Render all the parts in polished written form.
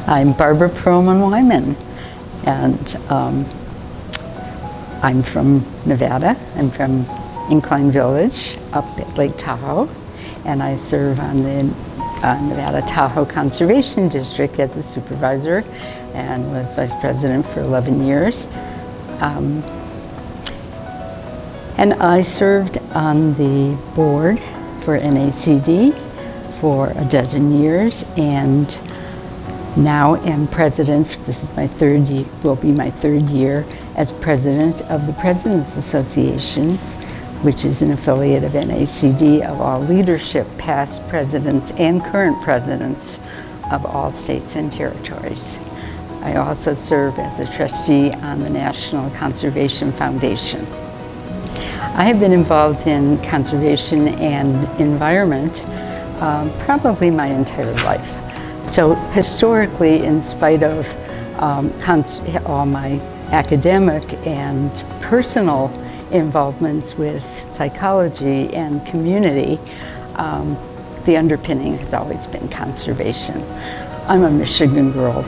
I'm Barbara Perlman Whyman, and I'm from Nevada. I'm from Incline Village up at Lake Tahoe, and I serve on the Nevada Tahoe Conservation District as a supervisor and was vice president for 11 years. And I served on the board for NACD for a dozen years, and now am president. This is my third year, will be my third year as president of the President's Association, which is an affiliate of NACD of all leadership, past presidents and current presidents of all states and territories. I also serve as a trustee on the National Conservation Foundation. I have been involved in conservation and environment probably my entire life. So historically, in spite of all my academic and personal involvements with psychology and community, the underpinning has always been conservation. I'm a Michigan girl.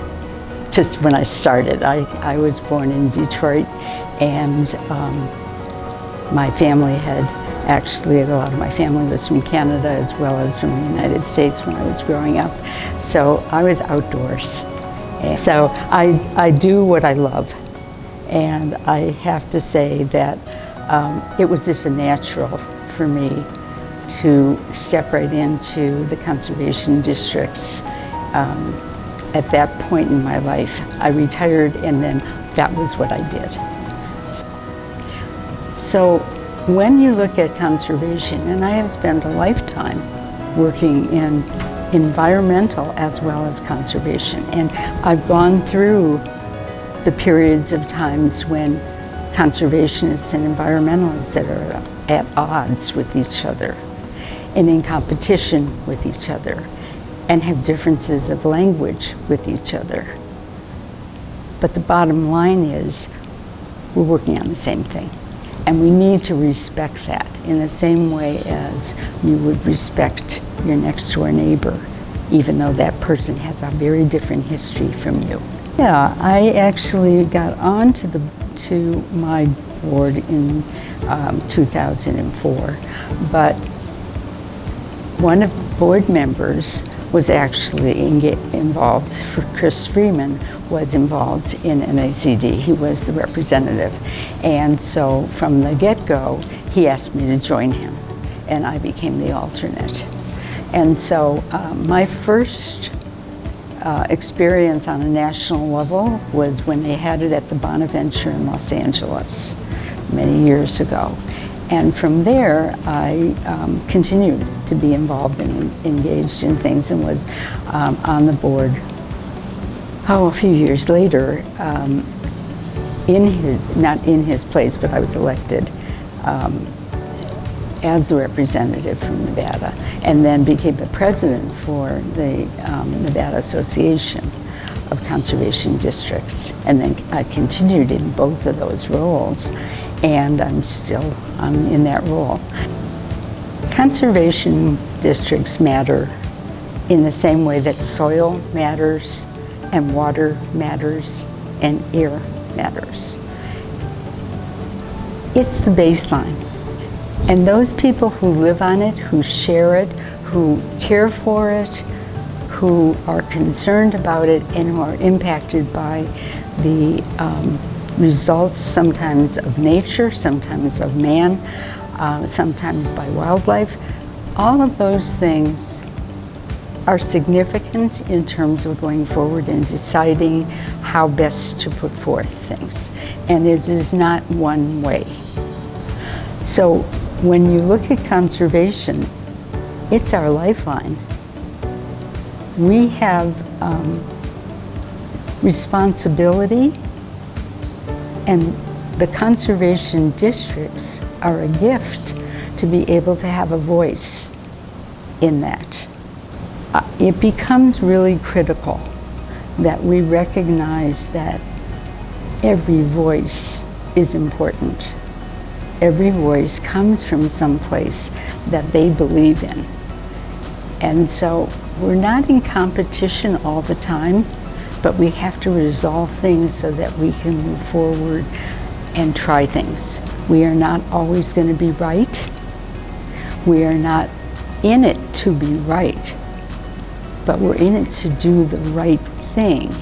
Just when I started, I was born in Detroit, and my family had actually, a lot of my family was from Canada as well as from the United States when I was growing up. So I was outdoors. And so I do what I love. And I have to say that it was just a natural for me to step right into the conservation districts. At that point in my life, I retired, and then that was what I did. So when you look at conservation, and I have spent a lifetime working in environmental as well as conservation, and I've gone through the periods of times when conservationists and environmentalists that are at odds with each other and in competition with each other and have differences of language with each other. But the bottom line is we're working on the same thing. And we need to respect that in the same way as you would respect your next door neighbor, even though that person has a very different history from you. Yeah, I actually got on to my board in 2004, but one of the board members was actually involved. Chris Freeman was involved in NACD. He was the representative. And so from the get-go, he asked me to join him, and I became the alternate. And so my first experience on a national level was when they had it at the Bonaventure in Los Angeles many years ago. And from there, I continued to be involved and engaged in things, and was on the board a few years later, not in his place, but I was elected as the representative from Nevada, and then became the president for the Nevada Association of Conservation Districts. And then I continued in both of those roles, and I'm still in that role. Conservation districts matter in the same way that soil matters, and water matters, and air matters. It's the baseline. And those people who live on it, who share it, who care for it, who are concerned about it, and who are impacted by the results sometimes of nature, sometimes of man, sometimes by wildlife, all of those things are significant in terms of going forward and deciding how best to put forth things. And it is not one way. So when you look at conservation, it's our lifeline. We have responsibility, and the conservation districts are a gift to be able to have a voice in that. It becomes really critical that we recognize that every voice is important. Every voice comes from some place that they believe in. And so we're not in competition all the time, but we have to resolve things so that we can move forward and try things. We are not always going to be right. We are not in it to be right, but we're in it to do the right thing.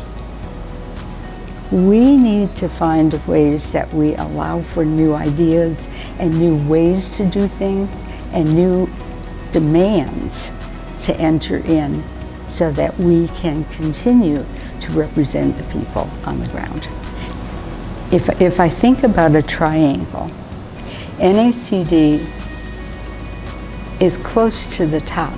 We need to find ways that we allow for new ideas and new ways to do things and new demands to enter in so that we can continue to represent the people on the ground. If I think about a triangle, NACD is close to the top.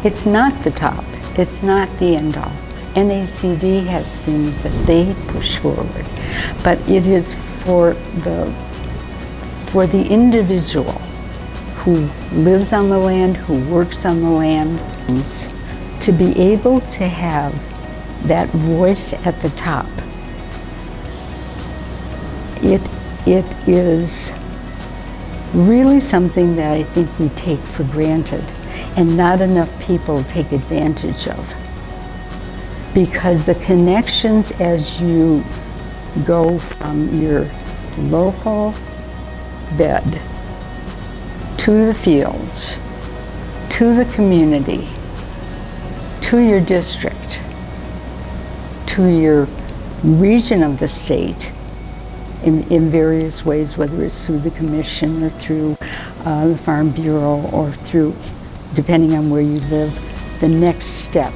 It's not the top. It's not the end all. NACD has things that they push forward, but it is for the individual who lives on the land, who works on the land, to be able to have that voice at the top. It is really something that I think we take for granted and not enough people take advantage of. Because the connections as you go from your local bed to the fields, to the community, to your district, to your region of the state in various ways, whether it's through the commission or through the Farm Bureau or through, depending on where you live, the next step.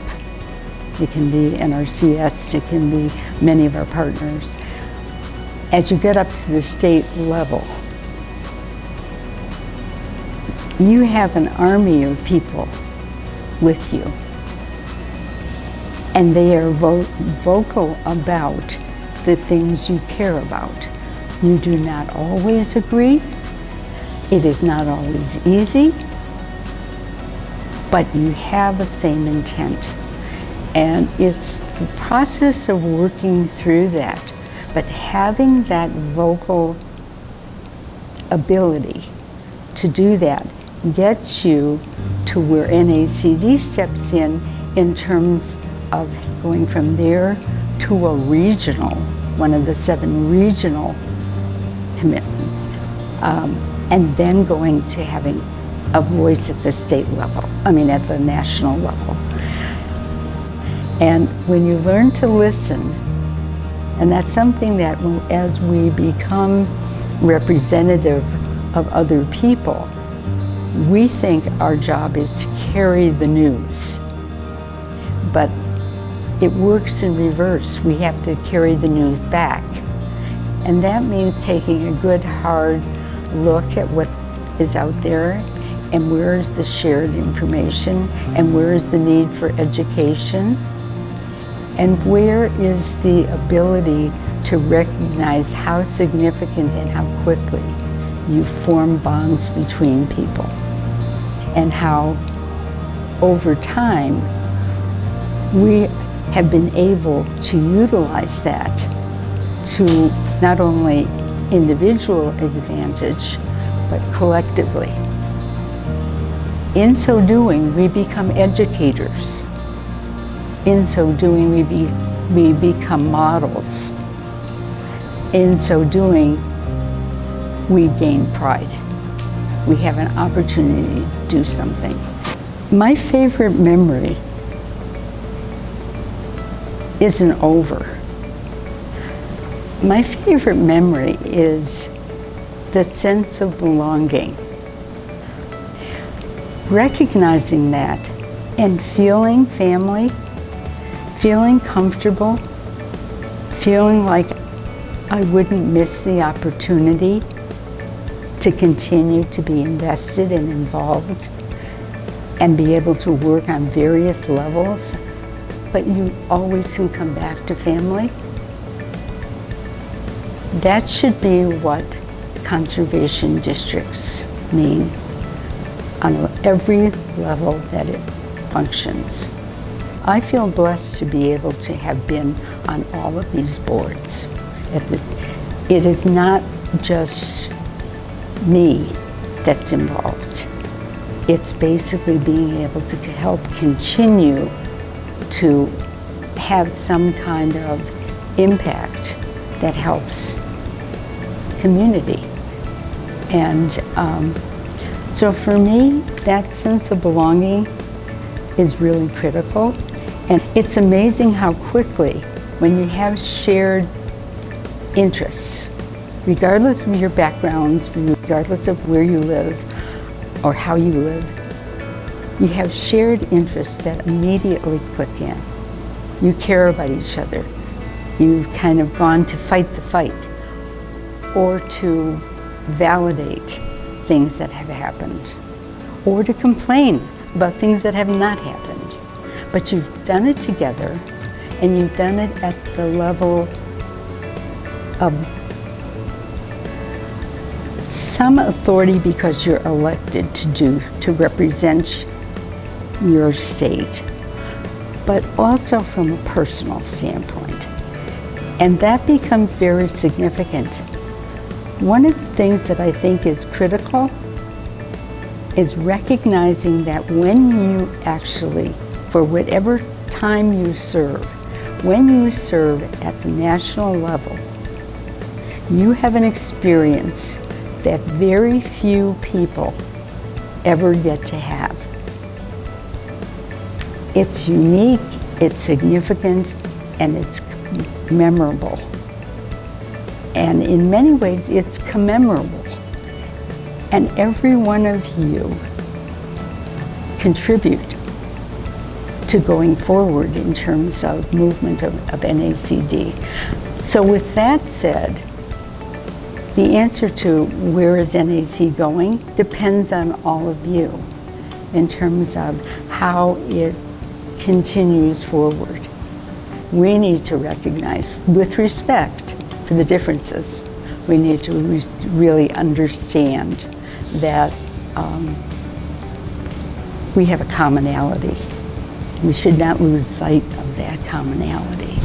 It can be NRCS, it can be many of our partners. As you get up to the state level, you have an army of people with you, and they are vocal about the things you care about. You do not always agree. It is not always easy, but you have the same intent. And it's the process of working through that, but having that vocal ability to do that gets you to where NACD steps in terms of going from there to a regional, one of the 7 regional commitments, and then going to having a voice at the state level, at the national level. And when you learn to listen, and that's something that as we become representative of other people, we think our job is to carry the news. But it works in reverse. We have to carry the news back. And that means taking a good hard look at what is out there and where is the shared information and where is the need for education. And where is the ability to recognize how significant and how quickly you form bonds between people, and how over time we have been able to utilize that to not only individual advantage, but collectively. In so doing, we become educators. In so doing, we become models. In so doing, we gain pride. We have an opportunity to do something. My favorite memory isn't over. My favorite memory is the sense of belonging. Recognizing that and feeling family, feeling comfortable, feeling like I wouldn't miss the opportunity to continue to be invested and involved and be able to work on various levels, but you always can come back to family. That should be what conservation districts mean on every level that it functions. I feel blessed to be able to have been on all of these boards. It is not just me that's involved. It's basically being able to help continue to have some kind of impact that helps community. And so for me, that sense of belonging is really critical. And it's amazing how quickly, when you have shared interests, regardless of your backgrounds, regardless of where you live or how you live, you have shared interests that immediately click in. You care about each other. You've kind of gone to fight the fight or to validate things that have happened or to complain about things that have not happened. But you've done it together, and you've done it at the level of some authority because you're elected to represent your state, but also from a personal standpoint. And that becomes very significant. One of the things that I think is critical is recognizing that when you actually, for whatever time you serve, when you serve at the national level, you have an experience that very few people ever get to have. It's unique, it's significant, and it's memorable. And in many ways, it's commemorable. And every one of you contribute to going forward in terms of movement of NACD. So with that said, the answer to where is NAC going depends on all of you in terms of how it continues forward. We need to recognize, with respect for the differences, we need to really understand that we have a commonality. We should not lose sight of that commonality.